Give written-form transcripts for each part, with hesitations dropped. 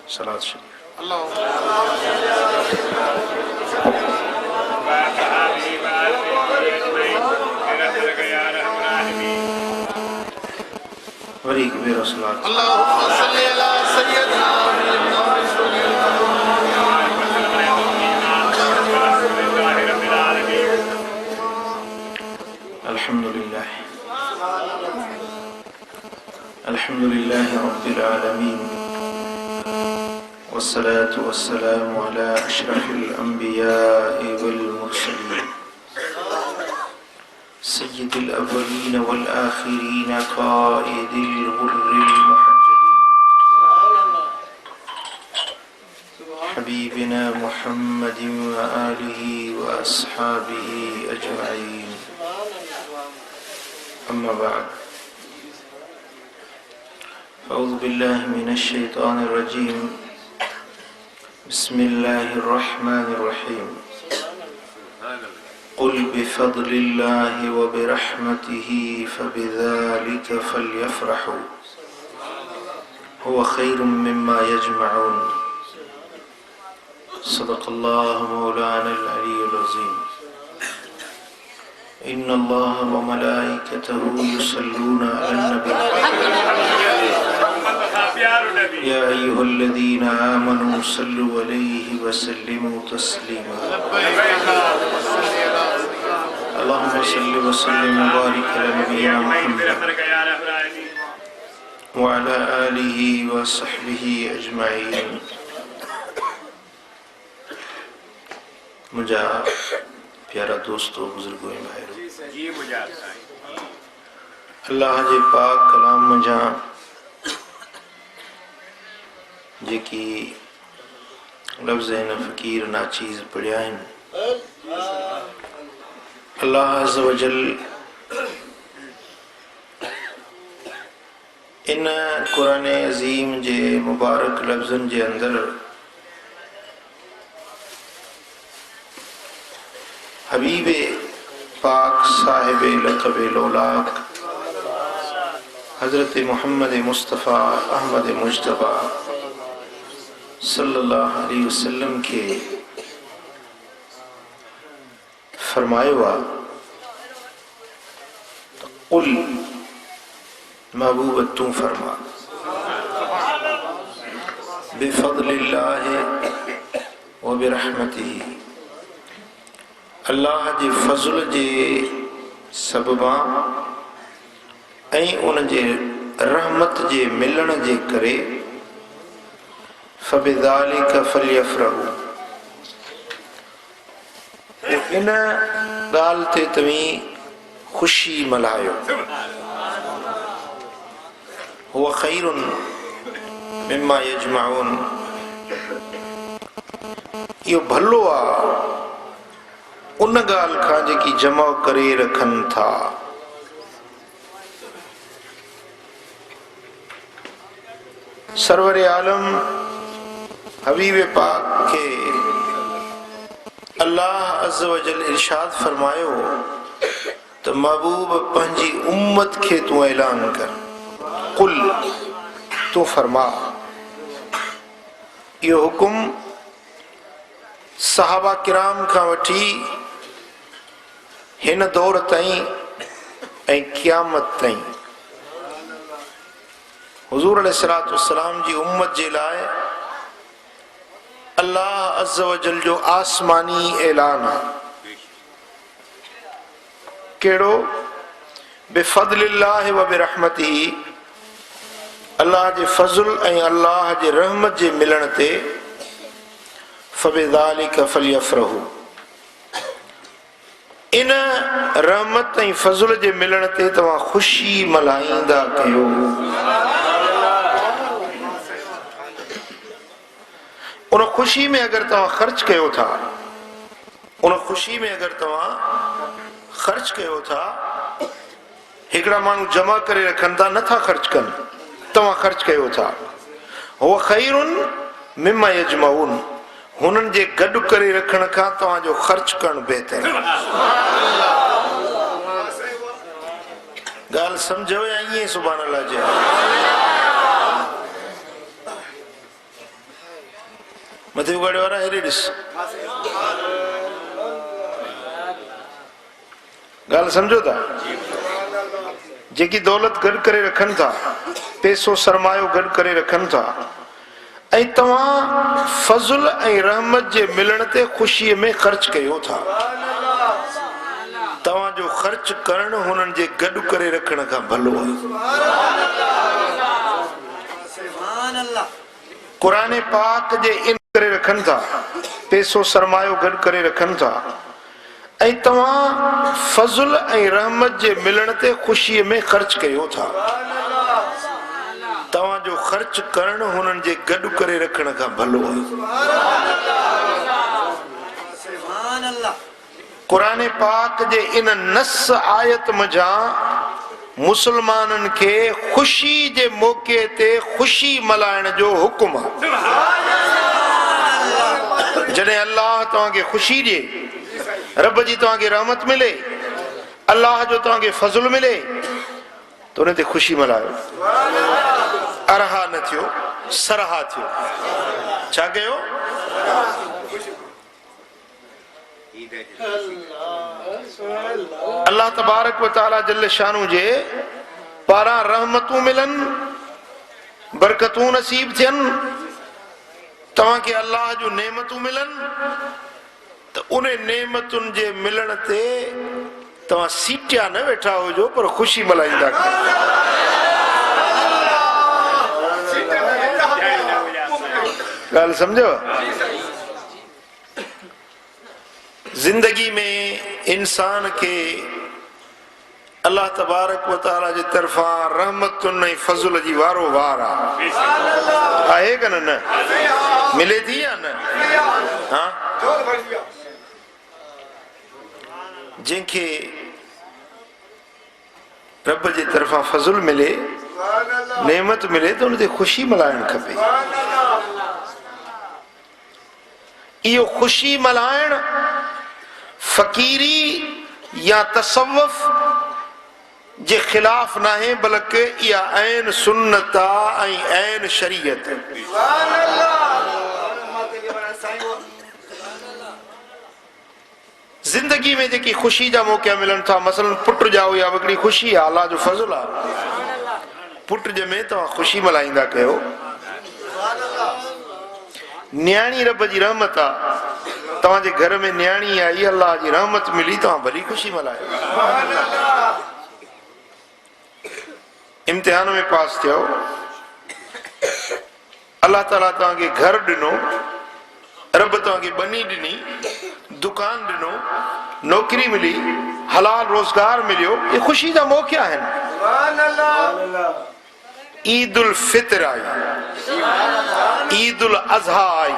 सलात शरीफ। Worry Kabir सलात। अल्हम्दुलिल्लाह अल्हम्दुलिल्लाह रब्बिल आलमीन वस्सलातु वस्सलामु अला अशरफिल अंबिया'i वल मुरसलीन सय्यिदिल अव्वलीन वल आखिरीन क़ाइदिल गुर्रिल मुहज्जलीन हबीबिना मुहम्मदिन व आलिहि व अस्हाबिहि अजमईन। अम्मा बाद अऊज़ु बिल्लाहि मिनश शैतानिर रजीम बिस्मिल्लाहिर रहमानिर रहीम क़ुल बिफ़ज़लिल्लाहि व बिरहमतिही फ़बिज़ालिका फ़ल्यफ़रहू हुवा ख़ैरुम मिम्मा यजमऊन। सदक़ल्लाहु मौलानल अलीयुल अज़ीम। इन्नल्लाह व मलाइकतहू युसल्लूना अलन नबी या अय्युहल्लज़ीना आमनू सल्लु अलैहि व सल्लिमू तस्लीमा। अल्लाहुम्मा सल्लि व सल्लिम व बारिक अला नबिय्यिना मुहम्मद व अला आलिहि व सहबिहि अजमईन। मुझा प्यारा दोस्तों, बुजुर्गों, भाइयों, अल्लाह जे पाक कलाम मजा जेकी लफ्ज़ न फ़कीर नाचीज़ पढ़िया आहिनि, अल्लाह अज़्ज़ व जल इन कुरान अज़ीम जे मुबारक लफ्ज़न जे अंदर हबीबे पाक साहिब लक़ब लौलाक हज़रत मुहम्मद मुस्तफ़ा अहमद मुज्तबा सल्लल्लाहु अलैहि वसल्लम के फरमायो वा क़ुल महबूब तू फरमा बिफ़ज़लिल्लाहि व बिरहमतिही अल्लाह जे फज़ल जे सबबा ऐं उन जे रहमत जे मिलण जे करे फ़बिज़ालिका फ़ल्यफ़रहू इन ॻाल्हि ते तव्हीं ख़ुशी मल्हायो। हुवा ख़ैरुन मिम्मा यजमऊन इहो भलो आहे उन ॻाल्हि खां जेकी जमा करे रखनि था। सरवर आलम हबीब पाक के अल्लाह अज़्ज़ व जल इरशाद फरमायो त महबूब पंहिंजी उम्मत खे तू ऐलान कर, कुल तू फरमा। इहो हुकुम सहाबा किराम खां वठी हिन दौर ताईं ऐं क़यामत ताईं हुज़ूर अलैहिस्सलातु वस्सलाम जी उम्मत जे लाइ अल्लाह अज़्ज़ व जल जो आसमानी ऐलान आहे। कहिड़ो? बिफ़ज़लिल्लाहि व बिरहमतिही अल्लाह जे फज़ल ऐं अल्लाह जे रहमत जे मिलण ते फ़बिज़ालिका फ़ल्यफ़रहू इन रहमत ऐं फज़ल जे मिलण ते तव्हां ख़ुशी मल्हाईंदा कयो। उन ख़ुशी में अगर तव्हां ख़र्च कयो था, उन ख़ुशी में अगर तव्हां ख़र्च कयो था, हिकिड़ा माण्हू जमा करे रखनि था, नथा ख़र्च कनि, तव्हां ख़र्च कयो था। हुवा ख़ैरुन मिम्मा यजमऊन हुननि जे गॾु करे रखण खां तव्हांजो ख़र्च करणु बहितर। ॻाल्हि सम्झो या ईअं सुभाणे अल्लाह जे मथे उगाड़े वारा हेरे ॾिस ॻाल्हि सम्झो था जेकी दौलत गॾु करे रखनि था पैसो सरमायो गॾु करे रखनि था ऐं तव्हां फज़ुल ऐं रहमत जे मिलण ते ख़ुशीअ में ख़र्च कयो था तव्हांजो ख़र्च करणु हुननि जे गॾु करे रखण खां भलो आहे क़ुरान पाक जे इन करे रखनि था पैसो सरमायो गॾु करे रखनि था ऐं तव्हां फज़ुल ऐं रहमत जे मिलण ते ख़ुशीअ में ख़र्च कयो था तव्हांजो ख़र्च करणु हुननि जे गॾु करे रखण खां भलो आहे क़ुरान पाक जे इन नस आयत मझां मुसलमाननि खे ख़ुशी जे मौक़े ते ख़ुशी मल्हाइण जो हुकुम आहे जॾहिं अल्लाह तव्हांखे ख़ुशी ॾिए रब जी तव्हांखे रहमत मिले अल्लाह जो तव्हांखे फज़ुल मिले त उन ते ख़ुशी मल्हायो अरहा न थियो सरहा थियो छा कयो अल्लाह तबारक व तआला जल्ल शानू जे पारां रहमतूं मिलन बरकतूं नसीब थियनि तव्हांखे अल्लाह जूं नेमतूं मिलन त उन नेमतुनि जे मिलण ते तव्हां सीटिया न वेठा हुजो पर ख़ुशी मल्हाईंदा ॻाल्हि सम्झो ज़िंदगी में इंसान के अल्लाह तबारक व तआला जे तरफ़ां रहमतुनि ऐं फज़ुल जी वारो वार आहे कि न मिले थी या न हा जंहिंखे रब जे तरफ़ां फज़ुल मिले नेमत मिले त उन ते ख़ुशी मल्हाइणु खपे इहो ख़ुशी मल्हाइण फ़क़ीरी या तसव्वुफ़ जे ख़िलाफ़ न आहे बल्कि इहा ऐन सुन्नत ऐं ऐन शरीयत ज़िंदगी में जेकी ख़ुशी जा मौक़ा मिलनि था मसलन पुट ॼाओ या हिकिड़ी ख़ुशी आहे अल्लाह जो फज़ुल आहे पुट ॼमे तव्हां ख़ुशी मल्हाईंदा कयो न्याणी रब जी रहमत आहे तव्हांजे घर में न्याणी आई अल्लाह जी रहमत मिली तव्हां भली ख़ुशी मल्हायो इम्तिहान में पास थियो अल्लाह ताला तव्हांखे घर ॾिनो रब तव्हांखे बनी ॾिनी दुकान ॾिनो नौकरी मिली हलाल रोज़गार मिलियो ये ख़ुशी जा मौक़ा आहिनि ईद उल फितर आई ईद उल अज़हा आई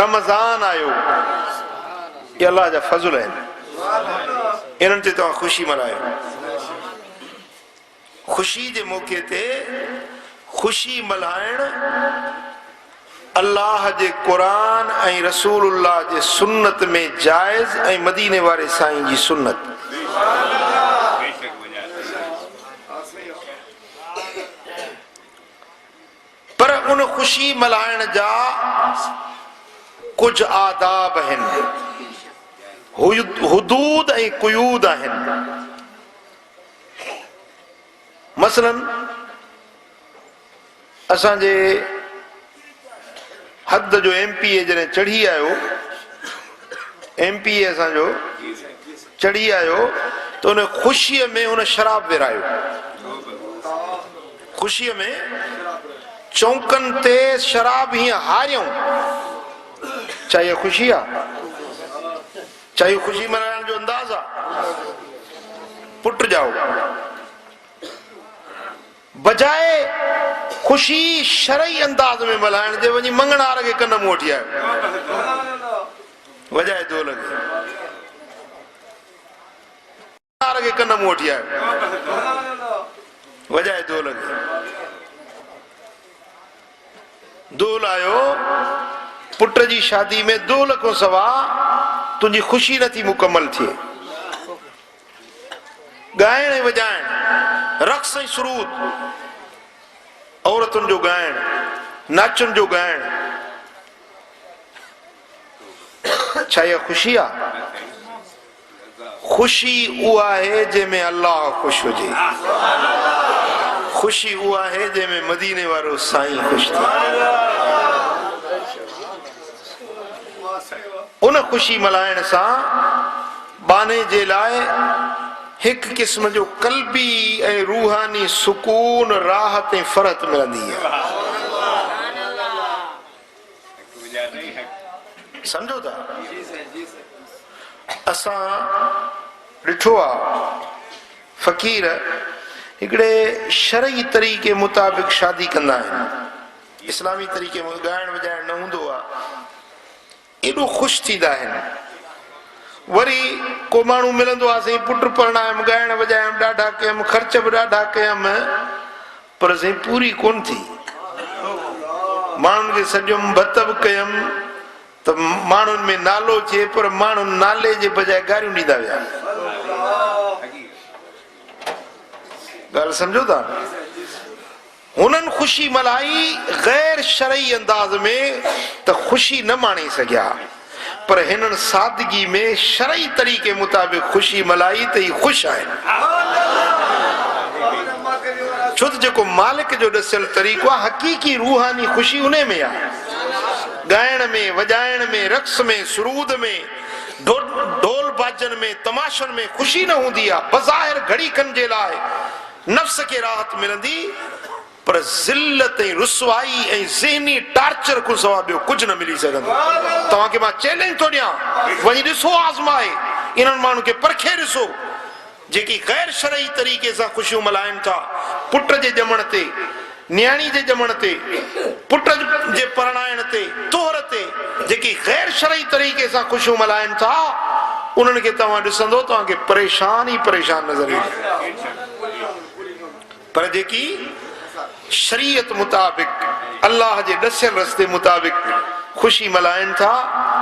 रमज़ान आयो ये अल्लाह जा फज़ुल आहिनि इन्हनि ते तव्हां ख़ुशी मल्हायो ख़ुशी जे मौक़े ते ख़ुशी मल्हाइण अल्लाह जे क़ुरान ऐं रसूलुल्लाह जे सुन्नत में जाइज़ ऐं मदीने वारे साईं जी सुन्नत पर उन ख़ुशी मल्हाइण जा कुछ आदाब आहिनि हुदूद ऐं क़ुयूद आहिनि मसलन असांजे हद जो MP जॾहिं चढ़ी आयो MP असांजो चढ़ी आयो त उन ख़ुशीअ में उन शराब विरायो ख़ुशीअ में चौंकनि ते शराब हीअं हारियऊं छा इहा ख़ुशी आहे छा इहो ख़ुशी मल्हाइण जो अंदाज़ आहे पुट जाओ बजाए ख़ुशी शरई अंदाज में मल्हाइण जे वञी मंगणार खे कन मूं वठी आयो वजाए ढोल खे कन मूं वठी आयो वजाए ढोल दोल आयो पुट जी शादी में दोल को सवा तुंहिंजी ख़ुशी नथी मुकमल थिए ॻाइण ऐं वॼाइण रक़्स ऐं सुरूद औरतुनि जो ॻाइण नाचुनि जो ॻाइण छा इहा ख़ुशी आहे? ख़ुशी उहा आहे जंहिंमें अल्लाह ख़ुशि हुजे, ख़ुशी उहा आहे जंहिंमें मदीने वारो साईं ख़ुशि थिए। उन ख़ुशी मल्हाइण सां बाने जे लाइ हिकु क़िस्म जो क़ल्बी ऐं रूहानी सुकून, राहत ऐं फ़रहत मिलंदी आहे। सम्झो था? असां ॾिठो आहे फ़क़ीर हिकिड़े शरई तरीक़े मुताबिक़ शादी कंदा आहिनि, इस्लामी तरीक़े में ॻाइण वॼाइण न हूंदो आहे, एॾो ख़ुशि थींदा आहिनि। वरी को माण्हू मिलंदो आहे, साईं पुट परणायमि, ॻाइण वॼायमि, ॾाढा कयमि, ख़र्च बि ॾाढा कयमि, पर साईं पूरी कोन थी। माण्हुनि खे सॼुमि, भत बि कयमि त माण्हुनि में नालो थिए, पर माण्हू नाले जे बजाए गारियूं ॾींदा विया। ॻाल्हि सम्झो था? हुननि ख़ुशी मल्हाई गैर शरई अंदाज़ में त ख़ुशी न माणे सघिया, पर हिननि सादगी में शरई तरीक़े मुताबिक़ ख़ुशी मल्हाई त ही ख़ुशि आहिनि। छो त जेको मालिक जो ॾसियल तरीक़ो आहे, हक़ीक़ी रूहानी ख़ुशी उन में आहे। ॻाइण में, वॼाइण में, रक़्स में, सुरूद में, ढोल बाजन में, तमाशनि में ख़ुशी न हूंदी आहे। बज़ाहिर घड़ी खन जे लाइ नफ़्स खे राहत मिलंदी, पर ज़िल्लत ऐं रुसवाई ऐं ज़हनी टार्चर खां सवाइ ॿियो कुझु न मिली सघंदो। तव्हांखे मां चैलेंज थो ॾियां, वञी ॾिसो, आज़माए इन्हनि माण्हुनि खे परखे ॾिसो जेकी गैर शरई तरीक़े सां ख़ुशियूं मल्हाइनि था। पुट जे ॼमण ते, न्याणी जे ॼमण ते, पुट जे परणाइण ते, तोहर ते जेकी गैर शरई तरीक़े सां ख़ुशियूं मल्हाइनि था, उन्हनि खे तव्हां ॾिसंदो तव्हांखे परेशान ई परेशान नज़र ईंदो। पर जेकी शरीयत मुताबिक़, अल्लाह जे ॾसियल रस्ते मुताबिक़ ख़ुशी मल्हाइनि था,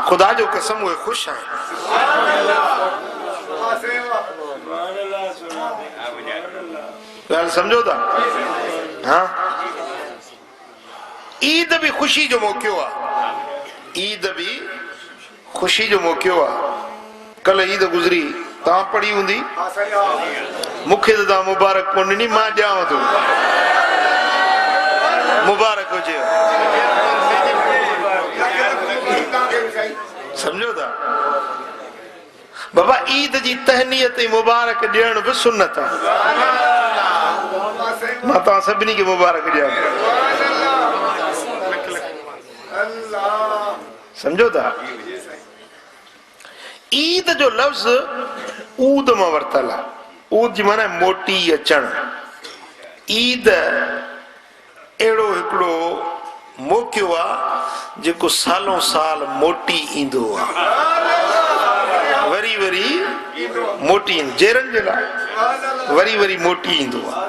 ख़ुदा जो कसम उहे ख़ुशि आहिनि। ॻाल्हि सम्झो था? हा, ईद भी ख़ुशी जो मौक़ो आहे, ईद भी ख़ुशी जो मौक़ो आहे। कल ईद गुज़री, तव्हां पढ़ी हूंदी, मूंखे त तव्हां मुबारक कोन ॾिनी, मां ॾियांव थो, मुबारक हुजे। सम्झो था? बाबा ईद जी तहनीयत ऐं मुबारक ॾियण बि सुन्नत आहे। मां तव्हां सभिनी खे मुबारक ॾियां थो। सम्झो था? ईद जो लफ़्ज़ ऊद मां वरितल आहे। ऊद जी माना मोटी अचणु। ईद अहिड़ो हिकिड़ो मौक़ो आहे जेको सालों साल मोटी ईंदो आहे, वरी वरी मोटी जेरनि जे लाइ वरी वरी मोटी ईंदो आहे।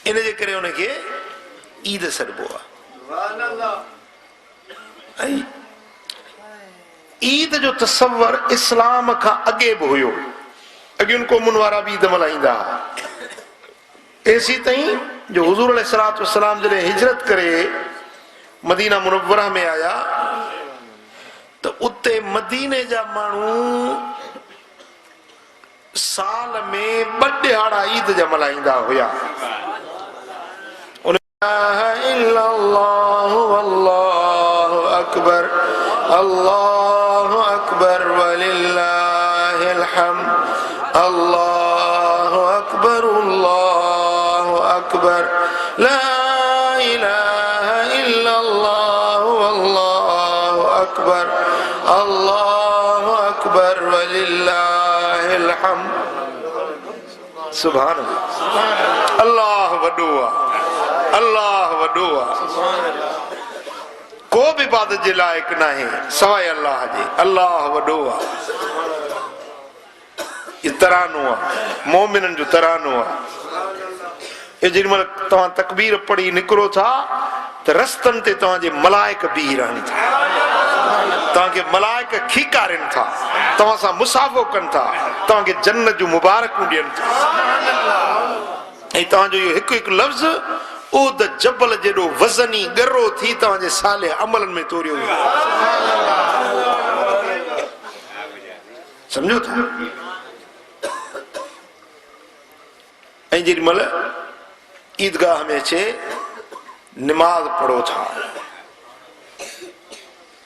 इन जे करे उनखे ईद सॾिबो आहे। ऐं ईद जो तसव्वुर इस्लाम खां अॻे बि हुयो। अॻियुनि क़ौमुनि वारा बि ईद मल्हाईंदा हुआ। एसी ताईं जो हुज़ूर अलैहिस्सलातु वस्सलाम जॾहिं हिजरत करे मदीना मुनव्वरा में आया त उते मदीने जा माण्हू साल में 2 ॾिहाड़ा ईद जा मल्हाईंदा हुया। अल्लाहु अकबर, अल्लाहु अकबर वलिल्लाहिल हम्द, अल्लाहु अकबर, अल्लाहु अकबर, ला इलाहा इल्लल्लाह, अल्लाहु अकबर, अल्लाहु अकबर वलिल्लाहिल हम्द। सुभान अल्लाह। अल्लाह वॾो आहे, अल्लाह वॾो आहे। को बि इबादत जे लाइक़ न आहे सवाइ अल्लाह जे। अल्लाह वॾो आहे। ये तरानो आहे, मोमिननि जो तरानो आहे। ये जेॾीमहिल तव्हां तकबीर पढ़ी निकिरो था त रस्तनि ते तव्हांजे मलाइक बीह रहनि था, तव्हांखे मलाइक खीकारनि था, तव्हां सां मुसाफ़ो कनि था, तव्हांखे जन्नत जूं मुबारकूं ॾियनि था। ऐं तव्हांजो इहो हिकु हिकु लफ़्ज़ उद जबल जेॾो वज़नी ॻरो थी तव्हांजे साले अमलनि में तोरियो। समझो था। ऐं जेॾी महिल ईदगाह में अचे नमाज़ पढ़ो था,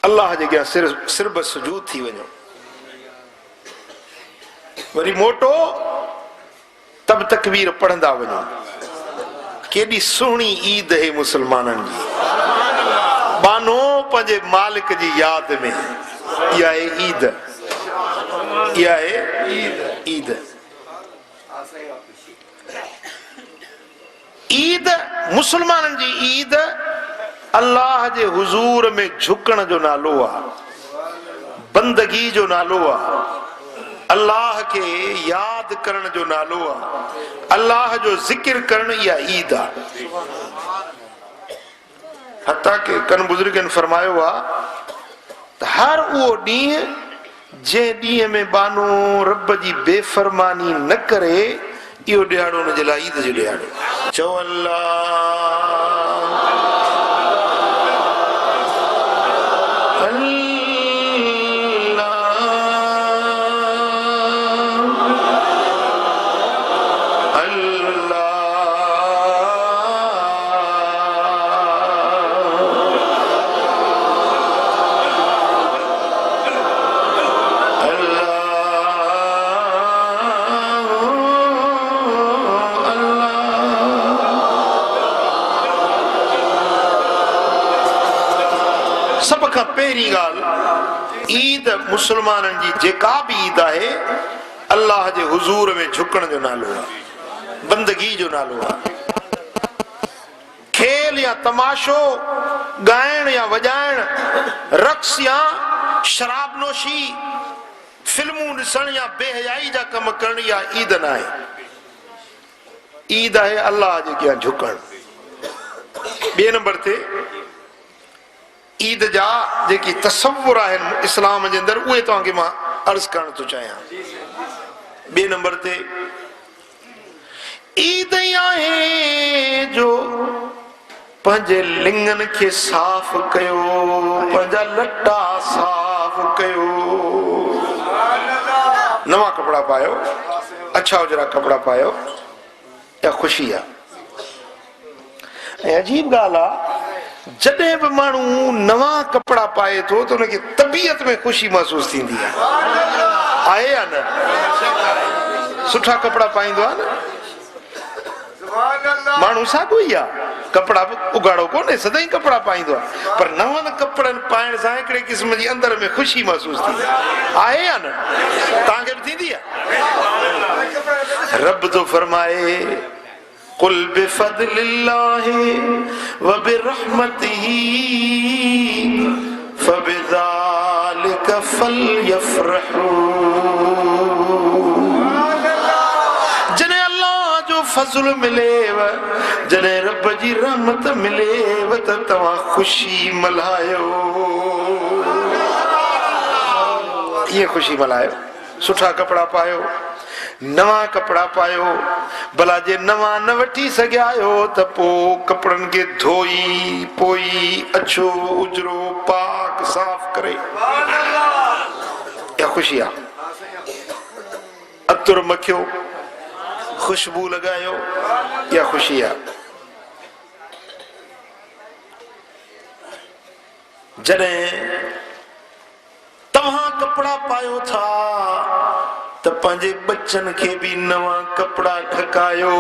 अल्लाह जे अॻियां सिर बस सुजूद थी वञो, वरी मोटो तब तकबीर पढ़ंदा वञो। केॾी सुहिणी ईद है मुसलमाननि जी, बानो पंहिंजे मालिक जी याद में। इहा आहे ईद, इहा आहे ईद। ईद मुसलमाननि जी ईद अल्लाह जे हुजूर में झुकण जो नालो आहे, बंदगी जो नालो आहे, अल्लाह के याद करण जो नालो आहे, अल्लाह जो जिक्र करण। इहा ईद आहे। हता के कन बुजुर्गन फरमायो आहे त हर उहो ॾींहुं जंहिं ॾींहं में बानो रब जी बेफरमानी न करे, इहो ॾियारो हुन जे लाइ ईद जो ॾियारो। चओ अल्लाह सब खां पहिरीं ॻाल्हि, ईद मुसलमाननि जी जेका बि ईद आहे, अल्लाह जे हुजूर में झुकण जो नालो आहे, बंदगी जो नालो आहे। खेल या तमाशो, ॻाइण या वॼाइण, रक़्स या शराबनोशी, फिल्मूं ॾिसण या बेहयाई जा कम करण, या ईद न आहे। ईद आहे अल्लाह जे अॻियां झुकण। ॿिए नंबर ते ईद जा जेकी तसव्वुर आहिनि इस्लाम जे अंदरि, उहे तव्हांखे मां अर्ज़ करण थो चाहियां। ॿिए नंबर ते ईद ई आहे जो पंहिंजे लिंगनि खे साफ़ कयो, पंहिंजा लटा साफ़ कयो, नवा कपिड़ा पायो, अच्छा उजरा कपिड़ा पायो, या ख़ुशी आहे। ऐं अजीब ॻाल्हि आहे, जॾहिं बि माण्हू नवा कपिड़ा पाए थो त हुनखे तबीयत में ख़ुशी महसूस थींदी आहे या न? सुठा कपिड़ा पाईंदो आहे न माण्हू, साॻियो ई आहे। कपिड़ा बि उगाड़ो कोन्हे, सदाईं कपिड़ा पाईंदो आहे, पर नवनि कपिड़नि पाइण सां हिकिड़े क़िस्म जी अंदर में ख़ुशी महसूस थींदी आहे या न? तव्हांखे बि थींदी आहे? रब तो फरमाए कुल बिफदलिल्लाहि व बिरहमतिही फबिज़ालिका फलयफ़रहू। जने अल्लाह जो फज़ल मिलेव, जने रब जी रहमत मिलेव, त तव्हां ख़ुशी मल्हायो। ये ख़ुशी मल्हायो, सुठा कपिड़ा पायो, नवा कपिड़ा पायो। भला जे नवा न वठी सघिया आहियो त पोइ कपिड़नि खे धोई पोई अछो उजरो पाक साफ़ करे, या ख़ुशी आहे। अतुर मखियो, खुशबू लॻायो, या ख़ुशी आहे। जॾहिं तव्हां कपिड़ा पायो था त पंहिंजे बच्चनि खे बि नवा कपिड़ा ठकायो।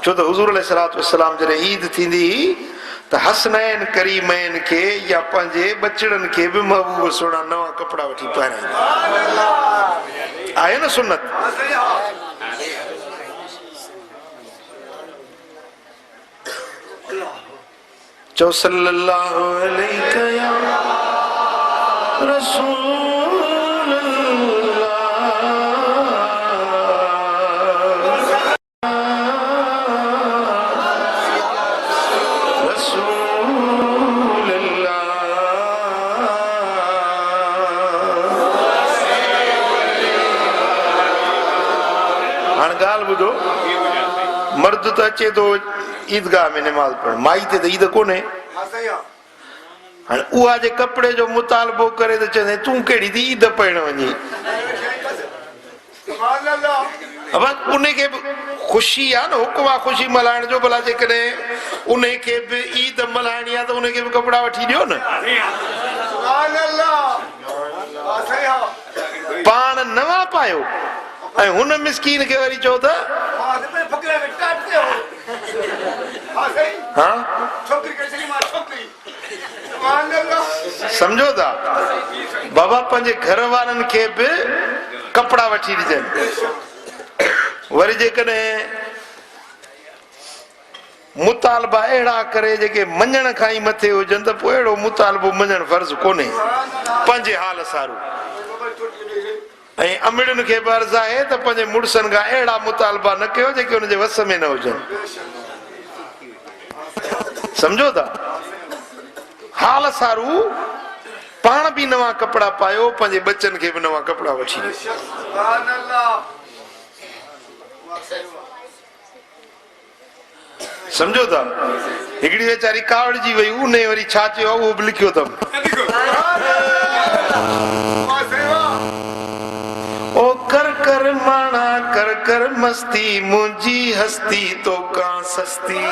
छो त हुज़ूर अलैहिस्सलातु वस्सलाम जॾहिं ईद थींदी त हसनैन करीमैन खे या पंहिंजे बचड़नि खे बि महबूब सुहिणा नवा कपिड़ा वठी पाराईंदा। आहे न सुन्नत? चओ सल्लल्लाहु अलैहि या रसूल। मर्द तो अचे तो ईदगाह में नमाज पढ़, माई ते ईद कोन्हे। हाणे उहा जे कपिड़े जो मुतालबो करे त चवंदे तूं कहिड़ी थी ईद पाइण वञी। बस उनखे बि ख़ुशी आहे न, हुकुम आहे ख़ुशी मल्हाइण जो। भला जेकॾहिं उनखे बि ईद मल्हाइणी आहे त उनखे बि कपिड़ा वठी ॾियो न। पाण नवां पायो ऐं हुन मिसकीन खे वरी चओ त सम्झो था बाबा, पंहिंजे घर वारनि खे बि कपिड़ा वठी ॾिजनि। वरी जेकॾहिं मुतालबा अहिड़ा करे जेके मञण खां ई मथे हुजनि त पोइ अहिड़ो मुतालबो मञणु फर्ज़ कोन्हे पंहिंजे हाल सारो। ऐं अमिड़नि खे बि अर्ज़ु आहे त पंहिंजे मुड़ुसनि खां अहिड़ा मुतालबा न कयो जेके हुनजे वस में न हुजनि। सम्झो था, हाल सारू पाण बि नवां कपिड़ा पायो, पंहिंजे बच्चनि खे बि नवां कपिड़ा वठी ॾियो। सम्झो था, हिकिड़ी वीचारी कावड़जी वई, उन वरी छा चयो उहो बि लिखियो अथमि। ओ कर कर माना कर कर मस्ती, मुंहिंजी हस्ती तो का सस्ती।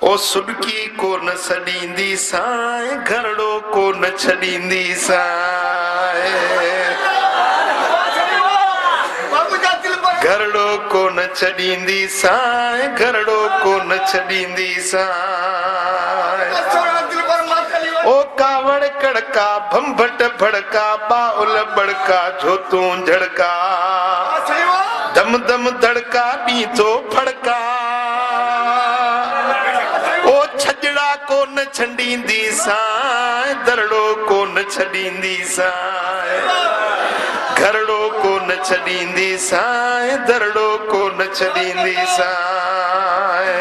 ओ सुडकी को न छॾींदी साए, घरड़ो को न छॾींदी साए। घरड़ो को न छॾींदी साए, घरड़ो को न छॾींदी साए। ओ कावड़ कड़का भंभट भड़का, बाउल बड़का झोतूं झड़का, दम दम धड़का ॾीं थो फड़का। ओ छजड़ा को न छॾींदी साए, दरड़ो को न छॾींदी साए। घरड़ो को न छॾींदी साए, दरड़ो को न छॾींदी साए।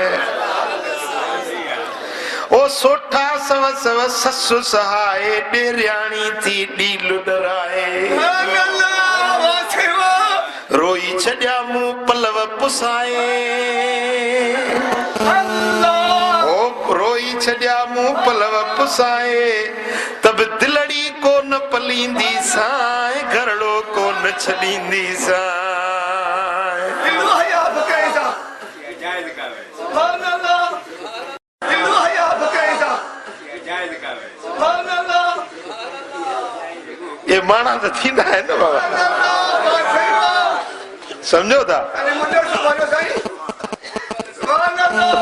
ओ सोठा सव सव ससु सहाए, ॾेरियाणी थी ॾील डराए। रोई छॾिया मूं पलव पुसाए, ओ रोई छॾिया मूं पलव पुसाए। तब दिलड़ी को न पलींदी साए, घरड़ो को न छॾींदी साए। ये माना त थींदा आहिनि न बाबा, सम्झो था।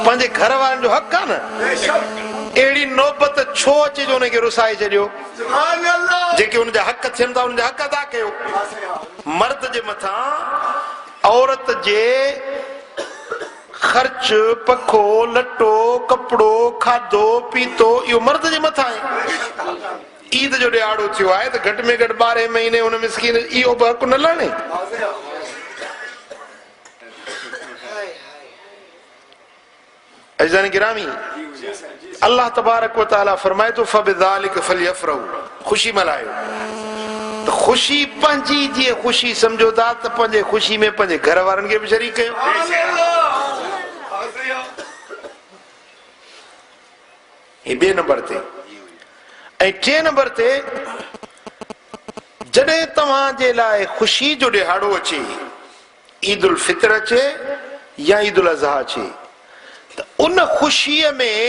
पंहिंजे घर वारनि जो हक़ आहे न, अहिड़ी नौबत छो अचे जो उनखे रुसाए छॾियो। जेके हुनजा हक़ थियनि था हुनजा हक़ अदा कयो। मर्द जे मथां औरत जे ख़र्च, पखो लटो कपिड़ो खाधो पीतो इहो मर्द जे मथां आहे। ईद जो ॾियारो थियो आहे त घटि में घटि 12 महीने हुन मिस्कीन इहो बि हक़ न लड़े। अज़ीज़ान गिरामी, अल्लाह तबारक व तआला फरमाए थो फबिज़ालिक फलयफ़रहू, ख़ुशी मल्हायो। त ख़ुशी पंहिंजी जीअं ख़ुशी सम्झो था त पंहिंजे ख़ुशी में पंहिंजे घर वारनि खे बि शरीक कयो। हे ॿिए नंबर ते। ऐं टे नंबर ते, जॾहिं तव्हांजे लाइ ख़ुशी जो ॾिहाड़ो अचे, ईद उल फितर अचे या ईद उल अज़हा अचे, त उन ख़ुशीअ में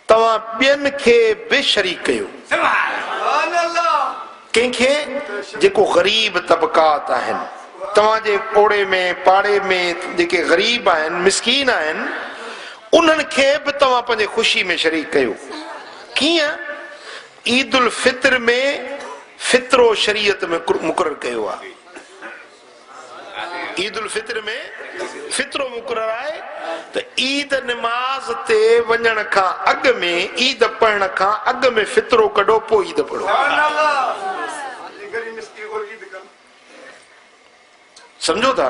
तव्हां ॿियनि खे बि शरीक कयो। कंहिंखे जेको ग़रीब तबक़ात आहिनि, तव्हांजे ओड़े में पाड़े में जेके ग़रीब आहिनि, मिस्कीन आहिनि, उन्हनि खे बि तव्हां पंहिंजे ख़ुशी में शरीक कयो। कीअं? ईद उल फितर में फितरो शरीयत में मुक़ररु कयो आहे। ईद उल फितर में फितरो मुक़ररु आहे त ईद नमाज़ ते वञण खां अॻु में, ईद पढ़ण खां अॻु में फितरो कढो, पोइ ईद पढ़ो। सम्झो था?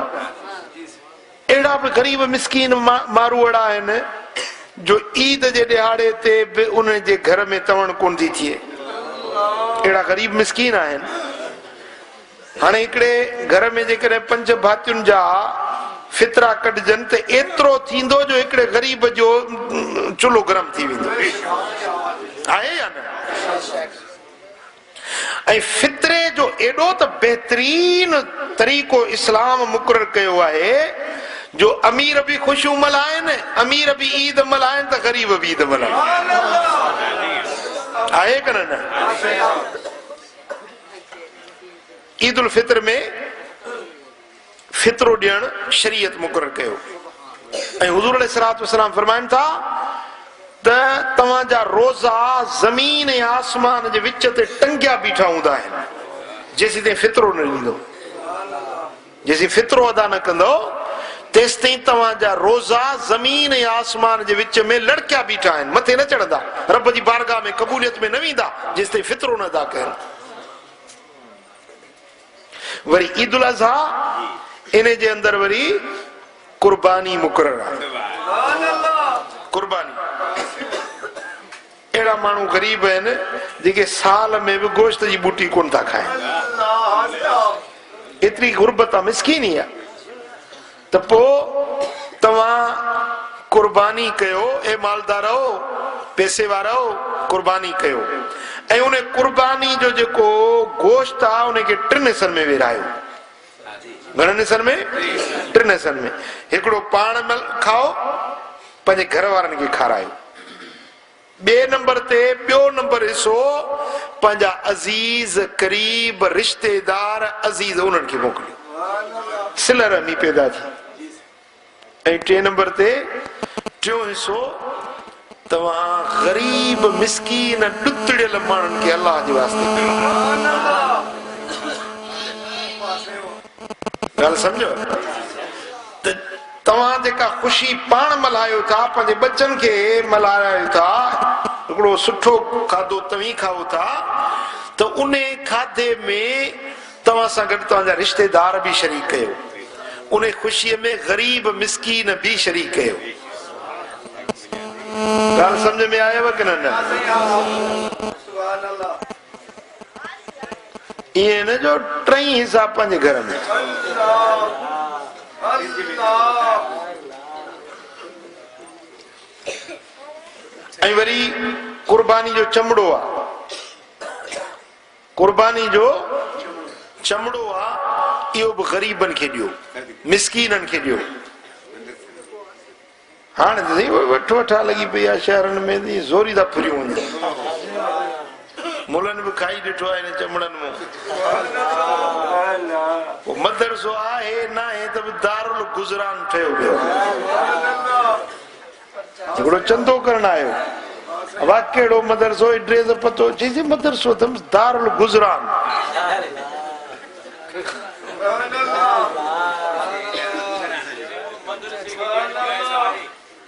अहिड़ा बि ग़रीब मिस्कीन माण्हू अहिड़ा आहिनि जो ईद जे ॾिहाड़े ते बि उन्हनि जे घर में तवण कोन थी थिए। अहिड़ा ग़रीब मिस्कीन आहिनि। हाणे हिकिड़े घर में जेकॾहिं 5 भातियुनि जा फितरा कढजन ते एतिरो थींदो जो हिकिड़े ग़रीब जो चुल्हो गरम थी वेंदो आहे या न ऐं फितरे जो एॾो त बहितरीन तरीक़ो इस्लाम मुक़रर कयो आहे जो अमीर भी ख़ुशियूं मल्हाइनि अमीर भी ईद मल्हाइनि त ग़रीब भी ईद मल्हाइनि आहे कि न ईद उल फितर में फितरो ॾियणु शरीयत मुक़रर कयो ऐं हुज़ूर अलैहिस्सलातु वस्सलाम फरमाइनि था त तव्हांजा रोज़ा ज़मीन ऐं आसमान जे विच ते टंगिया बीठा हूंदा आहिनि जेसीं ताईं फितरो न ॾींदो जेसीं फितरो अदा न कंदो तेसि ताईं तव्हांजा रोज़ा ज़मीन ऐं आसमान जे विच में लड़किया बीठा आहिनि मथे न चढ़ंदा रब जी बारगाह में क़बूलियत में न वेंदा जेसि ताईं फितरो न अदा कनि वरी ईद उल अज़हा इन जे अंदर वरी कुर्बानी मुक़रर आहे कुर्बानी अहिड़ा माण्हू ग़रीब आहिनि जेके साल में बि गोश्त जी बूटी कोन था खाइनि एतिरी गुरबत आहे मिसकीनी आहे त पोइ तव्हां कुर्बानी कयो ए मालदारो पैसे वारो कुर्बानी कयो ऐं उन कुर्बानी जो जेको गोश्त आहे उनखे 3 हिसनि में विरायो घणनि हिसनि में 3 हिसनि में हिकिड़ो पाण खाओ पंहिंजे घर वारनि खे खारायो ॿिए नंबर ते ॿियो नंबर हिसो पंहिंजा अज़ीज़ करीब रिश्तेदार अज़ीज़ उन्हनि खे मोकिलियो सिल रहमी पैदा थी ऐं 3 नंबर ते टियों हिसो तव्हां ग़रीब मिसकीन ॾुतड़ियल माण्हुनि खे अलाह जे वास्ते ॻाल्हि सम्झो त तव्हां जेका ख़ुशी पाण मल्हायो था पंहिंजे बचनि खे मल्हायो था हिकिड़ो सुठो खाधो तव्हीं खाओ था त उन खाधे में तव्हां सां गॾु तव्हांजा रिश्तेदार बि शरीक कयो उन ख़ुशीअ में ग़रीब मिसकीन बि शरीक कयो ॻाल्हि सम्झ में आयव की न ईअं न जो 3 हिसा पंहिंजे घर में ऐं वरी कुर्बानी जो चमड़ो आहे कुर्बानी जो चमड़ो आहे इहो बि ग़रीबनि खे ॾियो मिसकीननि खे ॾियो हाणे वठ वठा लॻी पई आहे शहरनि में ज़ोरी था फिरियूं वञनि मुलनि बि खाई ॾिठो आहे हिन चमड़नि में मदरसो आहे न आहे त बि दारुल गुज़रान ठहियो पियो हिकिड़ो चंदो करण आयो वाह कहिड़ो मदरसो एड्रेस पतो चईसि मदरसो अथमि दारुल गुज़रान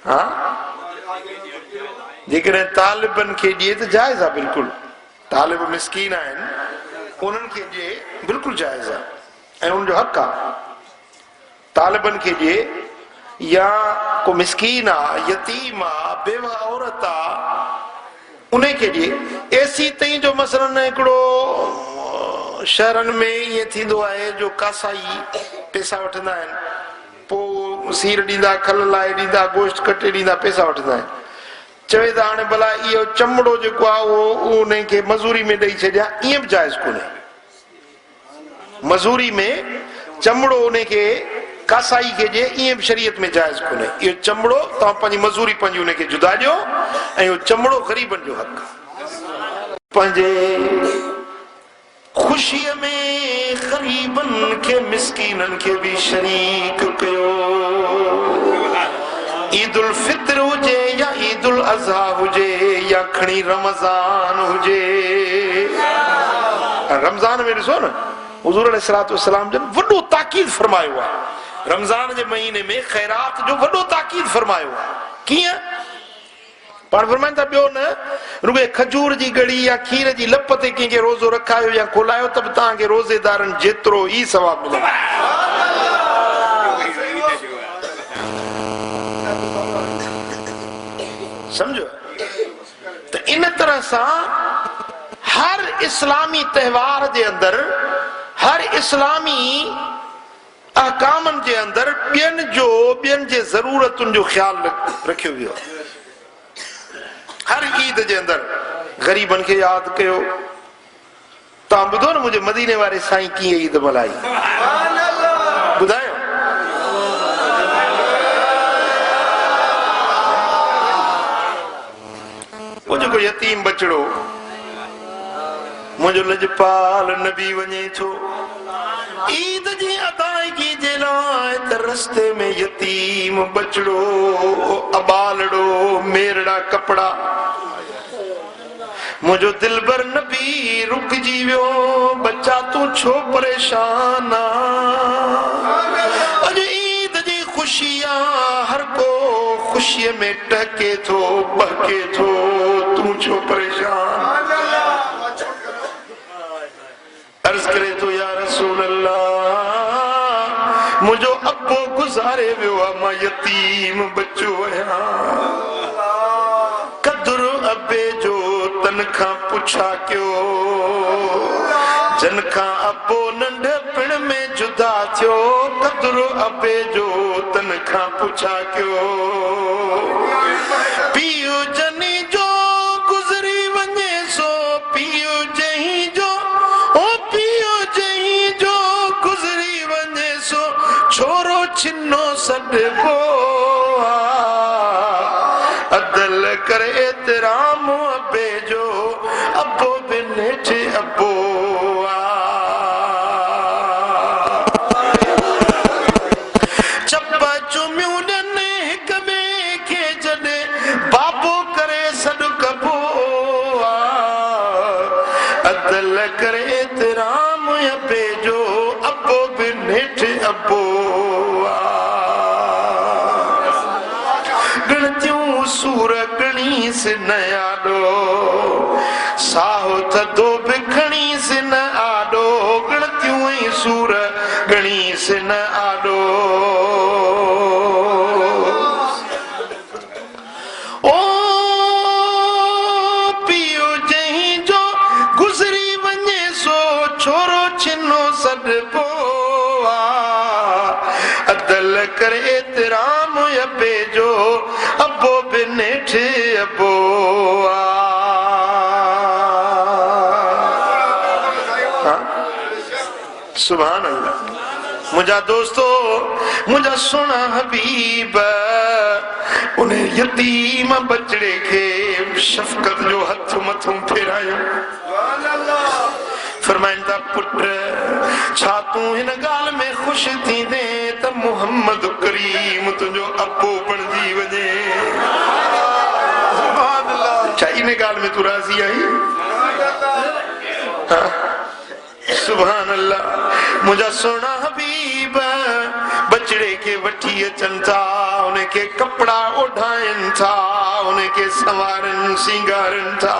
हा जेकॾहिं तालिबनि खे ॾिए त जाइज़ आहे बिल्कुलु तालिब मिसकीन आहिनि उन्हनि खे ॾिए बिल्कुलु जाइज़ आहे ऐं उनजो हक़ आहे तालिबनि खे ॾिए या को मिसकीन आहे यतीम आहे बेवा औरत आहे उनखे ॾिए एसी ताईं जो मसलन हिकिड़ो शहरनि में ईअं थींदो आहे जो कासाई पैसा वठंदा आहिनि पोइ सीर ॾींदा खल लाइ ॾींदा गोश्त कटे ॾींदा पैसा वठंदा आहिनि चवे त हाणे भला इहो चमड़ो जेको आहे उहो उनखे मज़ूरी में ॾेई छॾिया ईअं बि जाइज़ कोन्हे मज़ूरी में चमड़ो उनखे कासाई खे ॾिए ईअं बि शरीयत में जाइज़ कोन्हे इहो चमड़ो तव्हां पंहिंजी मज़ूरी पंहिंजी उनखे जुदा ॾियो ऐं इहो चमड़ो ग़रीबनि जो हक़ पंहिंजे ख़ुशीअ में ग़रीबनि खे मिसकीननि खे बि शरीक कयो ईद उल फितर हुजे या ईद उल अज़हा हुजे या खणी रमज़ान हुजे रमज़ान में ॾिसो न हुज़ूर अलैहिस्सलातु वस्सलाम जन वॾो ताकीद फरमायो आहे रमज़ान जे महीने में ख़ैरात जो वॾो ताकीद फरमायो आहे कीअं पाण फरमाइनि था ॿियो न रुॻो खजूर जी गड़ी या खीर जी लप ते कंहिंखे रोज़ो रखायो या खोलायो त बि तव्हांखे रोज़ेदारनि जेतिरो ई सवाब मिले समझो तो इन तरह से हर इस्लामी त्योहार के अंदर हर इस्लामी अहकामन जे अंदर ॿियनि जे ज़रूरतुनि जो ख्याल रखियो वियो। हर ईद जे अंदर गरीबन खे याद कयो। तव्हां ॿुधो न मुंहिंजे मदीने वारे साईं कीअं ईद मल्हाई, ॿुधायो। वो जेको यतीम बचड़ो मुंहिंजो लजपाल नबी वञे थो ईद जी अदायगी जे लाइ त रस्ते में यतीम बचड़ो अबालड़ो मेरड़ा कपड़ा मुझो दिलबर नबी रुकजी वियो। बच्चा तू छो परेशान अज ईद जी खुशी हर को खुशी में टहके थो बहके थो, तू छो परेशान। अर्ज करे तो या रसूल अल्लाह मुझो अब्बो गुजारे वियो मां यतीम बच्चो आहियां। कदुर अबे जो तन खां पुछा क्यों जन खां अबो नंढपिण में जुदा थियो। कदुर अबे जो तन खां पुछा क्यों पीउ जनी जो गुज़री वञे सो पीउ जही जो ओ पीउ जही जो गुज़री वञे सो छोरो छिनो सॾबो अदल करे एतराम अबे जो अबो बिन हेठि अबो चप चुमियूं ॾियनि हिक ॿिए खे जॾे बाबो करे सॾु कबो अदल करे एतराम अबे जो अबो बिन हेठि अबो गणतियूं सूर गणी से न आडो साहो थधो बि खणी से न आडो गणतियूं ई सूर गणी से न आडो ओ पीउ जही जो गुज़री वञे सो छोरो छिनो सॾबो अदल करे एतराम अबे जो अबो बिन हेठि अबो सुभान अल्लाह। मुझा दोस्तो मुझा सुना हबीब उन यतीम बचड़े के शफकत जो हथ मथों फेरायो फरमाइन था पुट छा तू हिन गाल में खुश थी दे त मोहम्मद करीम तुझो अबो बणजी वञे। सुभान अल्लाह। छा इन गाल में तू राज़ी आई? सुभान अल्लाह। मुझा सोना हबीब बचड़े के वठी अचन था उनके कपड़ा ओढ़ाइन था उनके संवारन सिंगारन था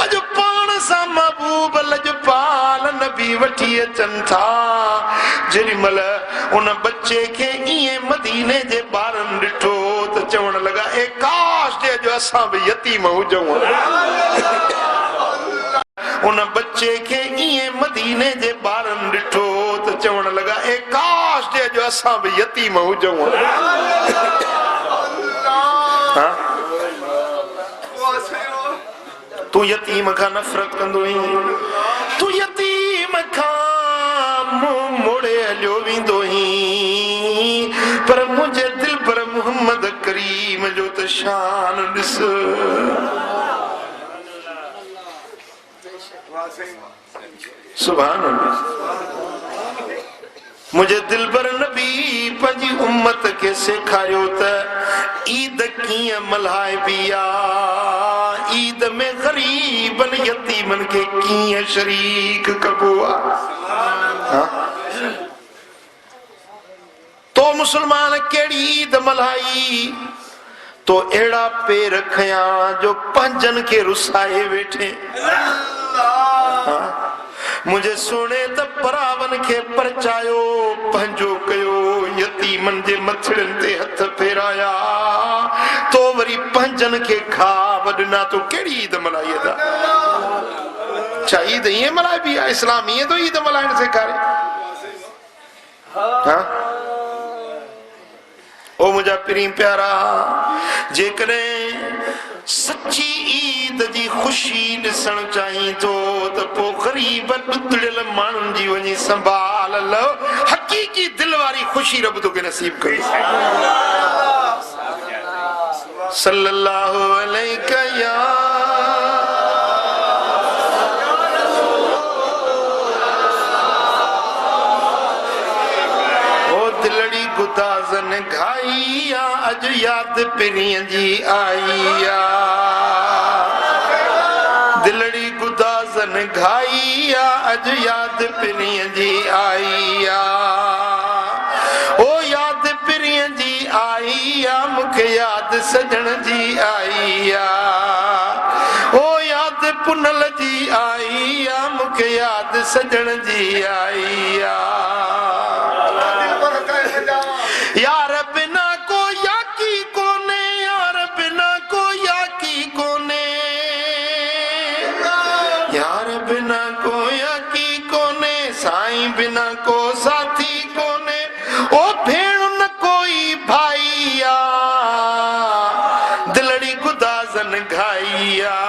अज पान सा महबूब लजपाल नबी वठी अचन था जेरी मल उन बच्चे के इए मदीने जे बारन डिठो त चवण लगा ए काश जे जो असां भी यतीम हुजूं। उन बच्चे के इए मदीने जे बारन डिठो त चवण लगा ए काश जे जो असां भी यतीम हुजूं। तू यतीम खां नफ़रत कंदो आहीं, तू यतीम खां मुंहुं मोड़े हलियो वेंदो आहीं पर मुंहिंजे दिल पर मोहम्मद करीम जो त शान ॾिस। सुभान अल्लाह। मुझे दिलबर नबी पंजी उम्मत के सिखारियो त ईद कीअं मल्हाइबी आ, ईद में गरीबन यतीमन के कीअं शरीक कबो आ। तो मुसलमान केड़ी ईद मल्हाई तो एड़ा पेर खया जो पंजन के रुसाए वेठे। मुझे सुने त परावन के परचायो पंजो कयो यतीमन जे मथड़न ते हथ फेराया तो वरी पंजन के खा वडना तो केड़ी ईद मल्हाई दा। छा ईद ये मल्हाइबी आ? इस्लाम ये तो ईद मल्हाइण सेखारे। हाँ ओ मुझा पिरी प्यारा, जेकॾहिं सच्ची ईद जी ख़ुशी ॾिसण चाहीं तो त पोइ ग़रीब ॾुतड़ियल माण्हुनि जी वञी संभाल लो। हक़ीक़ी दिल वारी ख़ुशी रब तोखे नसीब कई। सल्लल्लाहु अलैहि या दिलड़ी गुदाज़न घाईया, अज याद पिरीअ जी आईया। दिलड़ी गुदाज़न घाईया, अज याद पिरीअ जी आईया। ओ याद पिरीअ जी आईया, मूंखे याद सजण जी आईया। ओ याद पुनल जी आईया, मूंखे याद सजण जी आईया। यार बिना को याकी कोने, यार बिना को याकी कोने, यार बिना को याकी कोने, साईं बिना को साथी कोने, ओ भेण न कोई भाईया, दिलड़ी गुदाज़न घाईया।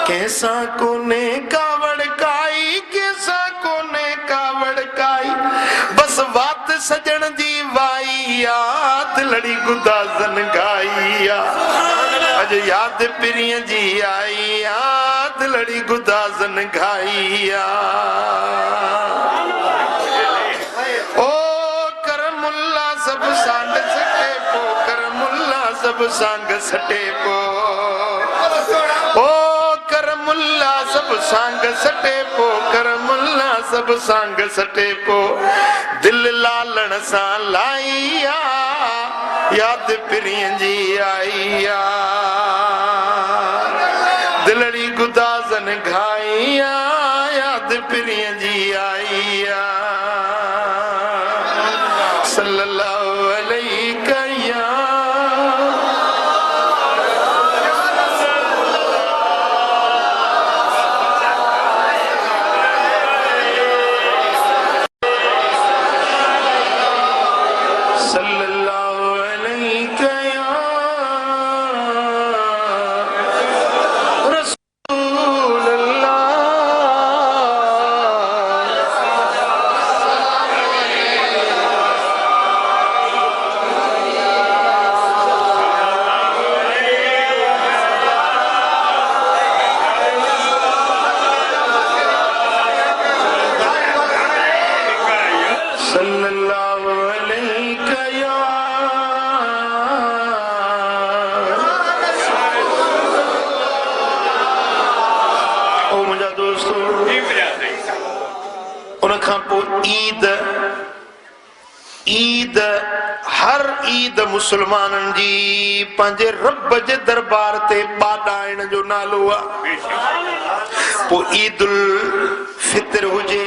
कैसा कोने कावड़ काई, कैसा कोने कावड़ काई, बस बात सजण जी वाईया, दिलड़ी गुदाज़न घाईया। अज याद पिरीअ जी आईया, दिलड़ी गुदाज़न घाईया। ओ कर मुल्ला सब सांग सटे पो, कर मुल्ला सब सांग सटे पो। ओ कर मुल्ला सब सांग सटे पो, कर मुल्ला सब सांग सटे पो। दिल लालण सां लाईया, याद पिरीअ जी आईया। दिलड़ी गुदाज़न घाईया, याद पिरीअ जी आईया। सल्लल्लाहु अलैहि या ईद ईद हर ईद मुसलमाननि जी पंहिंजे रब जे दरबार ते ॿाॾाइण जो नालो आहे। पोइ ईद उल फितर हुजे,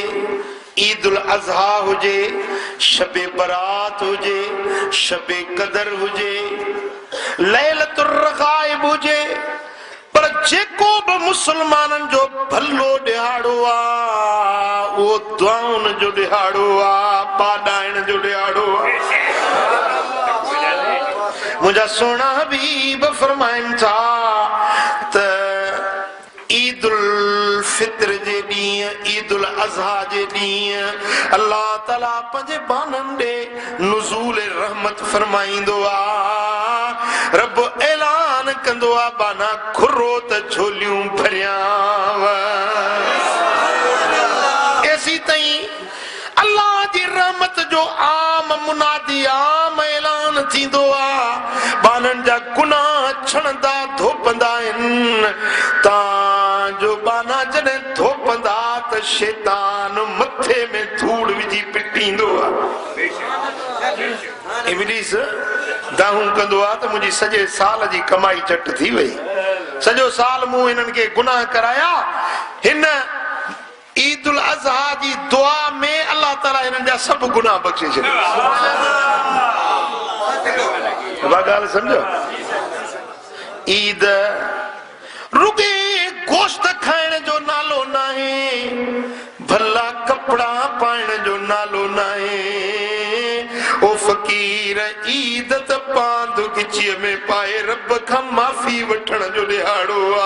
ईद उल अज़हा हुजे, शबे बरात हुजे, शबे कदर हुजे, लैलतुर रग़ाइब हुजे, पर जेको बि मुसलमाननि जो भलो ॾिहाड़ो आहे उहो दुआउनि जो ॾिहाड़ो आहे, ॿाॾाइण जो ॾिहाड़ो आहे। मुंहिंजा सुहिणा हबीब फरमाइनि था त ईद उल फितर जे ॾींहुं, ईद उल अज़हा जे ॾींहुं अल्लाह ताला पंहिंजे बाननि ॾे नुज़ूल रहमत फरमाईंदो आहे। रब ऐलान कंदो आहे, बाना खुरो त झोलियूं भरियांव। एसी ताईं अल्लाह जी रहमत जो आम मुनादी, आम ऐलान थींदो आहे। बाननि जा गुनाह छणंदा धोपंदा आहिनि, जो बाना जॾहिं धोपंदा त शैतान मथे में धूड़ विझी पिटींदो आहे। इब्लीस दाहूं कंदो आहे त मुंहिंजी सॼे साल जी कमाई चट थी वई, सॼो साल मूं हिननि खे गुनाह कराया। हिन ईद उल अज़हा जी दुआ में अल्लाह ताला हिननि जा सभु गुनाह बख़्शे छॾियो। ॻाल्हि सम्झो। ईद रुगे गोश्त खाइण जो नालो नाहे, भला कपड़ा पाइण जो नालो नाहे। ओ फकीर ईद त पांद गिचीअ में पाए रब खां माफ़ी वठण जो ॾिहाड़ो आ।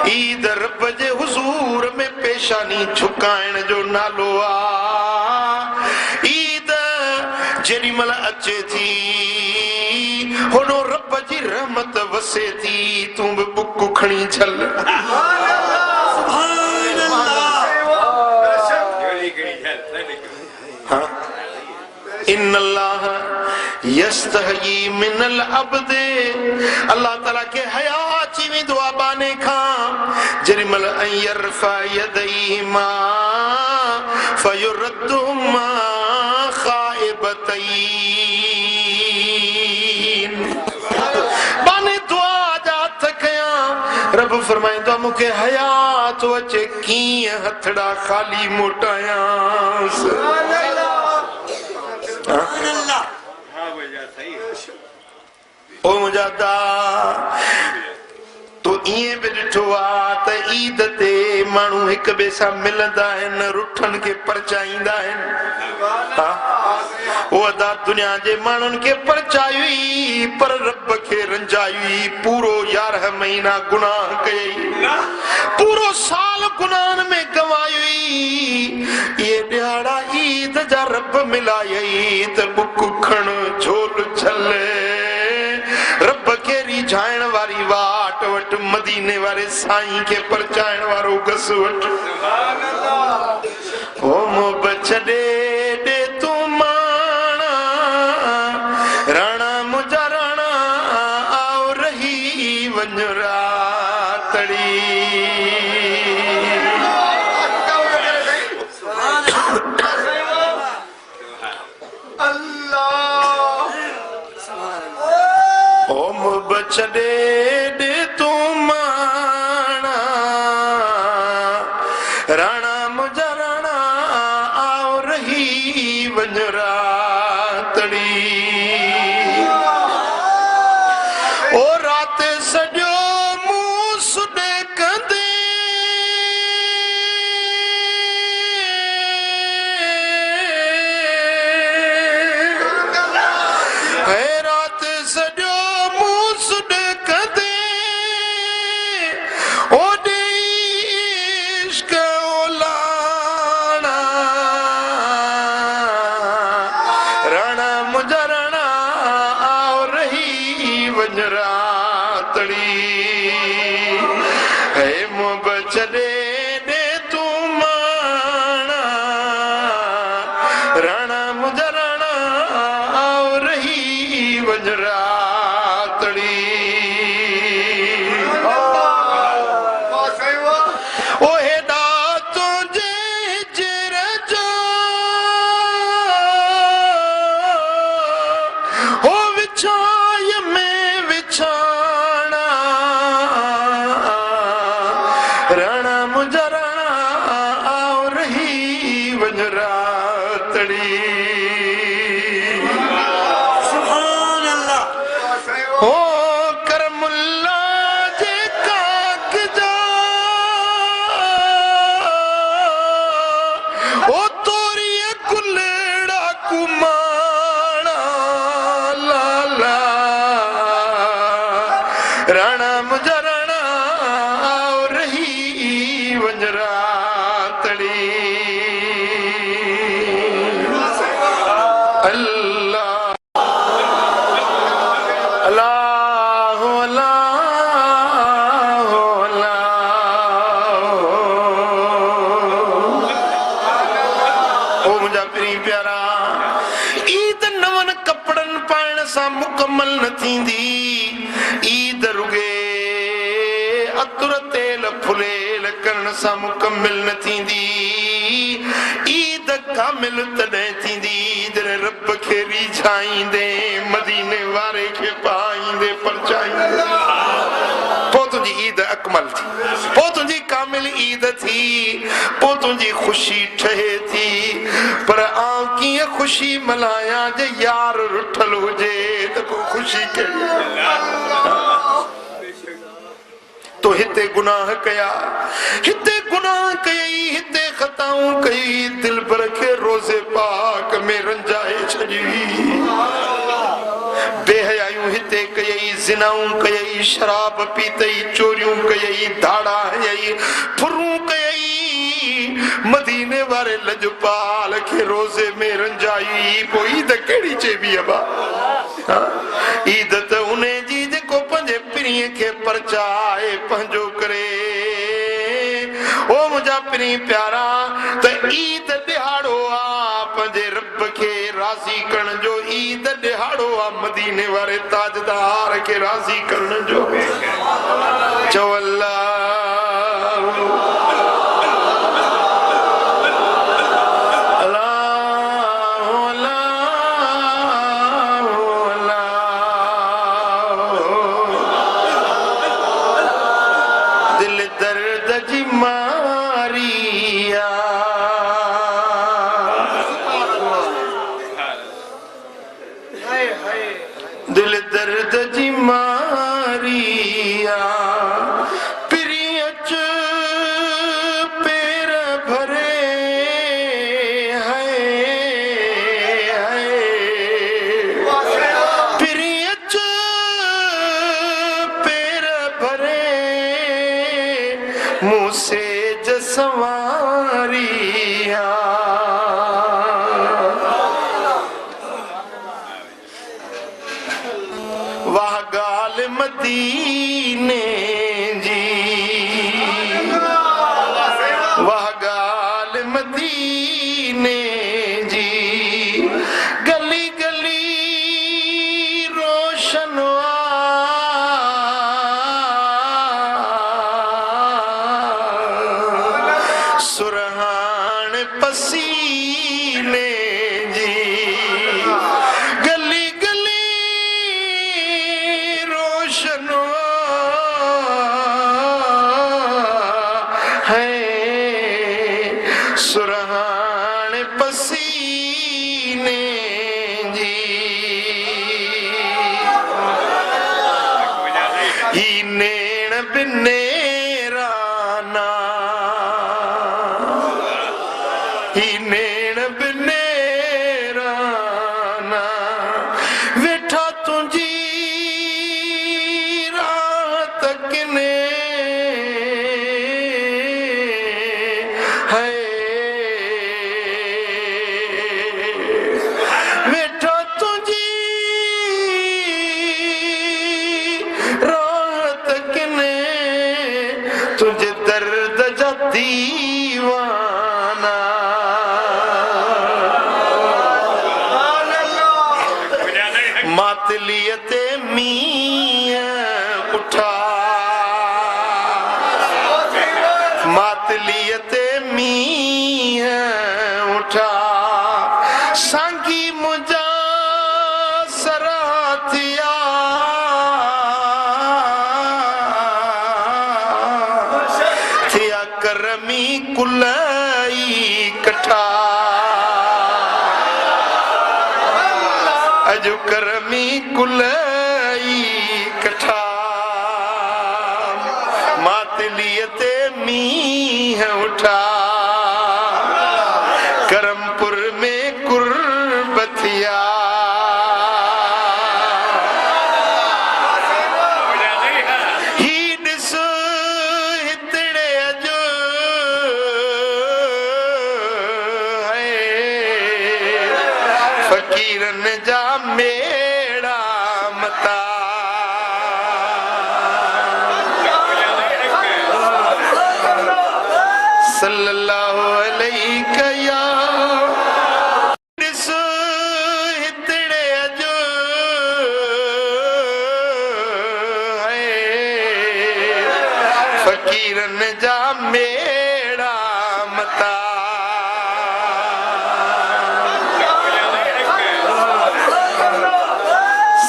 ईद रब जे हुज़ूर में पेशानी झुकाइण जो नालो आ। ईद जेॾी महिल अचे थी होॾो रब जी रहमत वसे थी, तूं बि बुक खणी छल। इन्नल्लाह यस्तही मिनल अब्द, अल्लाह ताला के हया अची वेंदो आहे बाने खां जेॾी महिल अन यरफा यदैहिमा फयुरद्दुहुमा ख़ाइबतैन। बाने दुआ जा हथ कयां, रब फरमाईंदो आहे मूंखे हया थो अचे कीअं हथड़ा ख़ाली मोटायांसि। ओ मुंहिंजा दा तूं ईअं बि ॾिठो आहे त ईद ते माण्हू हिक ॿिए सां मिलंदा आहिनि, रुठनि खे परचाईंदा आहिनि। ओ अदा दुनिया जे माण्हुनि खे परचाई पर रब खे रंजाई। पूरो 11 महीना गुनाह कयई, पूरो साल गुनाहनि में गवाई। ये ॾिहाड़ा ईद जा रब मिलायई त बुक खण झोल छले। रब खे रिझाइण वारी वाट वट, मदीने वारे साईं खे परचाइण वारो गस वट। ओ मोहब्बत छॾे ॾे तूं माणा, राणा मुंहिंजा राणा आओ रही वञ रातड़ी। ओ मोहब्बत छॾे ॾे तूं माणा, राणा मुंहिंजा राणा आओ रही वञ रातड़ी। ओ राति सॼो मुंहुं सुॾे कंदे, राति सॼो मुकम्मल न थींदी। ईद रुगे अतुर तेल फुलेल करण सां मुकम्मल न थींदी। ईद कामिल तॾहिं थींदी जॾहिं रब खे रिझाईंदे, मदीने वारे खे पाईंदे, परचाईंदे, पोइ तुंहिंजी ईद अकमल थी, पोइ तुंहिंजी कामिल ईद थी, पोइ तुंहिंजी ख़ुशी ठहे थी। पर आउं कीअं ख़ुशी मल्हायां जे यार रुठल हुजे तो को खुशी कहिड़ी तो हिते गुनाह कया हिते गुनाह कई हिते खताऊं कई दिल पर के रोज़े पाक में रंजाए छड़ी बेहयायूं हिते कई जिनाऊं कई शराब पीतई चोरियूं कई धाड़ा हयई फुरूं कई मदीने वारे लजपाल के रोज़े में रंजाई पोइ ईद केड़ी चेबी अबा ईद त उने जी जेको पंजे पिरीअ के परचाए पंजो करे ओ मुझा पिरी प्यारा त ईद दिहाड़ो आ पंजे रब के राज़ी करण जो ईद दिहाड़ो आ मदीने वारे ताजदार के राज़ी करण जो चो अल्लाह दिल दर्द जी मारिया प्रियच पैर भरे है प्रियच पैर भरे मुँह से जसवारिया वाह गाल मदीने जी वाह गाल मदीने जी गली गली रोशन सुरहान पसीने जी सुरहान पसीने जी ही नेण बिनेराना ही नेण बिनेराना वेठा तुझी रात किने है तुझे दर्द जा दीवाना मातलियते मियां उठा मातलियते मियां उठा सांगी मुझा सराथिया करमी कुलाई कठा अजो करमी कुलाई कठा मातलियते मीह उठा करमपुर में कुर्बतिया फकीरन जा मेड़ा मता सल्लल्लाहु अलैहि या हितड़े जो है फकीरन जा मेड़ा मता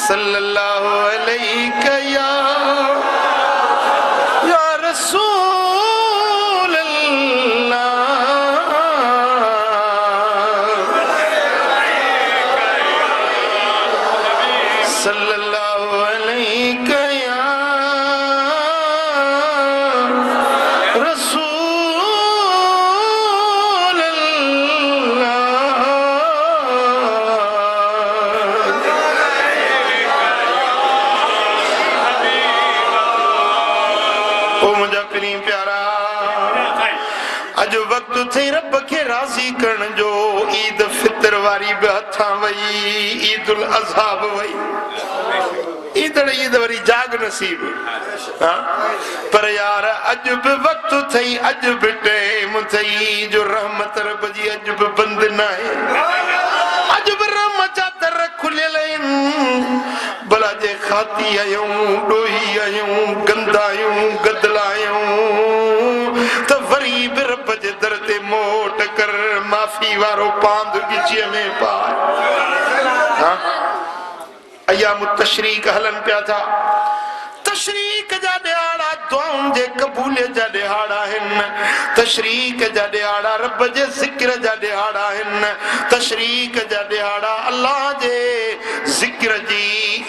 सल्लल्लाहु अलैहि या रसूल अल्लाह पिनी प्यारा अज वक्त थे रब के राजी करण जो ईद फितर वारी बि हथां वई ईद उल अज़हा बि वई ईद वरी जाग नसीब हाँ पर यार अज बि वक्त थई अज बि टाइम थई जो रहमत रब जी अज बि बंद न है अज बि रहमत जा दर खुलियल आहिनि भला जे खाती आहियूं ॾोही आहियूं गंदा आहियूं गदला आहियूं त वरी बि रब जे दर ते मोट कर माफ़ी वारो पांद गिचीअ में पाए हाँ अयाम तशरीक हलन पिया था तशरीक जा ॾियारा दुआउनि जे क़बूलियत जा ॾियारा आहिनि तशरीक जा ॾियारा रब जे ज़िक्र जा ॾियारा आहिनि तशरीक जा ॾियारा अल्लाह जे ज़िक्र जी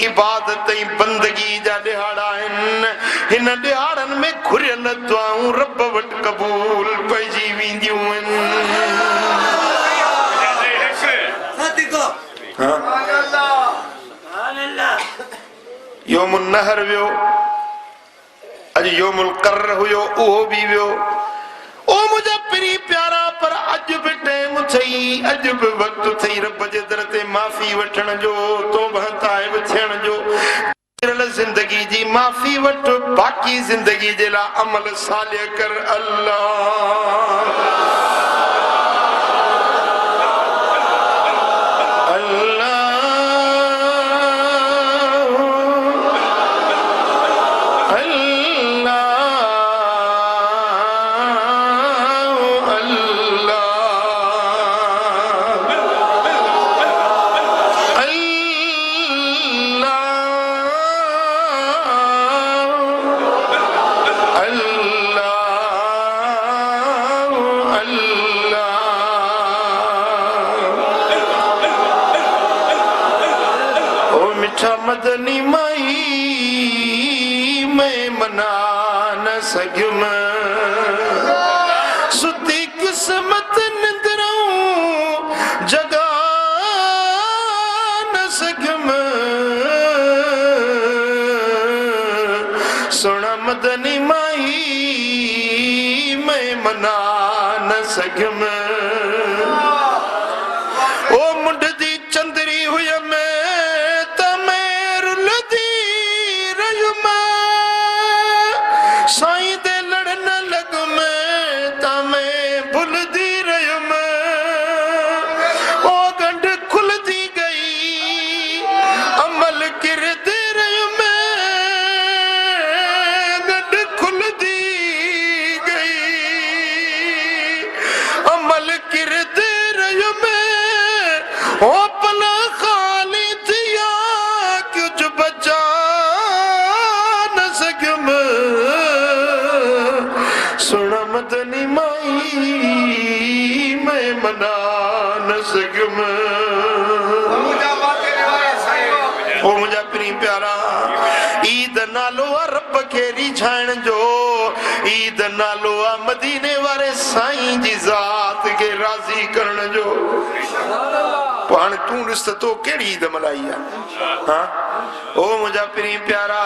इबादत ऐं बंदगी जा ॾियारा आहिनि हिन ॾियारनि में घुरियल दुआऊं रब वटि क़बूल पइजी वेंदियूं आहिनि योमुल नहर वियो अज योमुल कर्र हुयो उहो भी वियो ओ मुझा पिरी प्यारा पर अज भी टाइम थई अज भी वक्त थई रब जे दर ते माफ़ी वठण जो तौबा ताइब थियण जो जिंदगी जी माफ़ी वठ बाकी जिंदगी जे ला अमल सालिह कर अल्लाह मदनी माई मैं मना न सघियुम सुती किस्मत निंदरूं जगा न सघियुम सुना मदनी माई मैं मना न सघियुम ओ मुंड दी चंदरी हुयम साईं दे लड़न लग में तमें भुलदी रहियुम ओ गंढ खुलदी गई अमल किरदी रहियुम गंढ खुलदी गई अमल किरदी रहियुम ओ पला खाली थिया कुछ बचा न सघियुम सुना मदनी माई मैं मना न सघियुम ओ मुंहिंजा प्री प्यारा ईद नालो आहे रब खे रिझाइण जो ईद नालो आहे मदीने वारे साईं जी ज़ात खे राज़ी करण जो हाणे तूं ॾिस त तो कहिड़ी ईद मल्हाई आहे हाँ ओ मुंहिंजा प्री प्यारा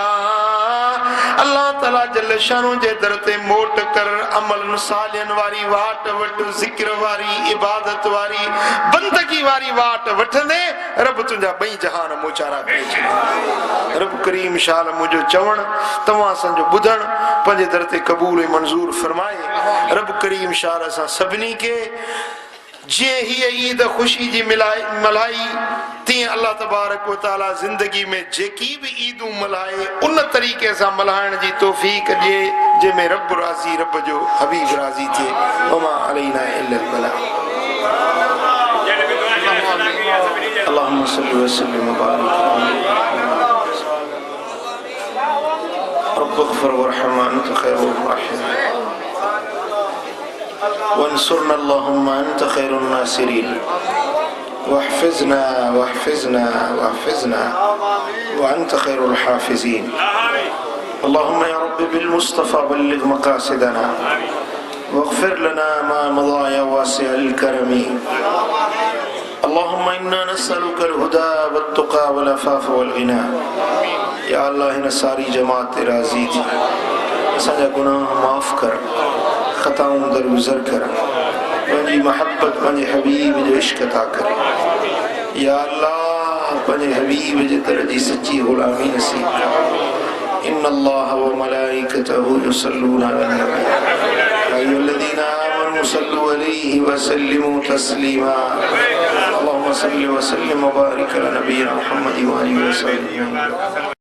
अल्लाह ताला जल शानो जे दर ते मोट कर अमल सालियन वारी वाट वट ज़िक्र वारी इबादत वारी बंदगी वारी वाट वठंदे रब तुंहिंजा ॿई जहान मोचारा करे छॾे रब करीम शाल मुंहिंजो चवण तव्हां असांजो ॿुधण पंहिंजे दर ते क़बूल ऐं मंज़ूर फरमाए रब करीम शाल असां सभिनी खे जे ही ईद खुशी जी मल्हाई तीअं अल्लाह तबारक व तआला जिंदगी में जेकी भी ईदूं मल्हाए उन तरीक़े सां मल्हाइण जी तौफ़ीक़ ॾिए जंहिंमें रब राज़ी रब जो हबीब राज़ी थिए वमा अलैना इल्लल बलाग अल्लाहुम्मा सल्लि व सल्लिम व बारिक रब्बि इग़फिर वरहम अन्त खैरुर राहिमीन वंसुरना अल्लाहुम्मा अन्त खैरुन नासिरीन واحفظنا واحفظنا واحفظنا وأنت خير الحافظين اللهم يا رب بالمصطفى بلغ مقاصدنا واغفر لنا ما مضى يا واسع الكرم اللهم إنا نسألك الهدى والتقى والعفاف والغنى يا الله हिन सारी जमात ते राज़ी थी असांजा गुनाह माफ़ कर, ख़ताऊं दरगुज़र कर, पंहिंजी महब्बत पंहिंजे हबीब जो इश्क अता कर। या अल्लाह पंहिंजे हबीब जे दर जी सच्ची ग़ुलामी नसीब कर। इन्नल्लाह व मलाइकतहु युसल्लूना अलन नबी या अय्युहल्लज़ीना आमनू सल्लू अलैहि व सल्लिमू तस्लीमा। अल्लाहुम्मा सल्लि व सल्लिम व बारिक अला नबिय्यिना मुहम्मद व आलिहि व सल्लम।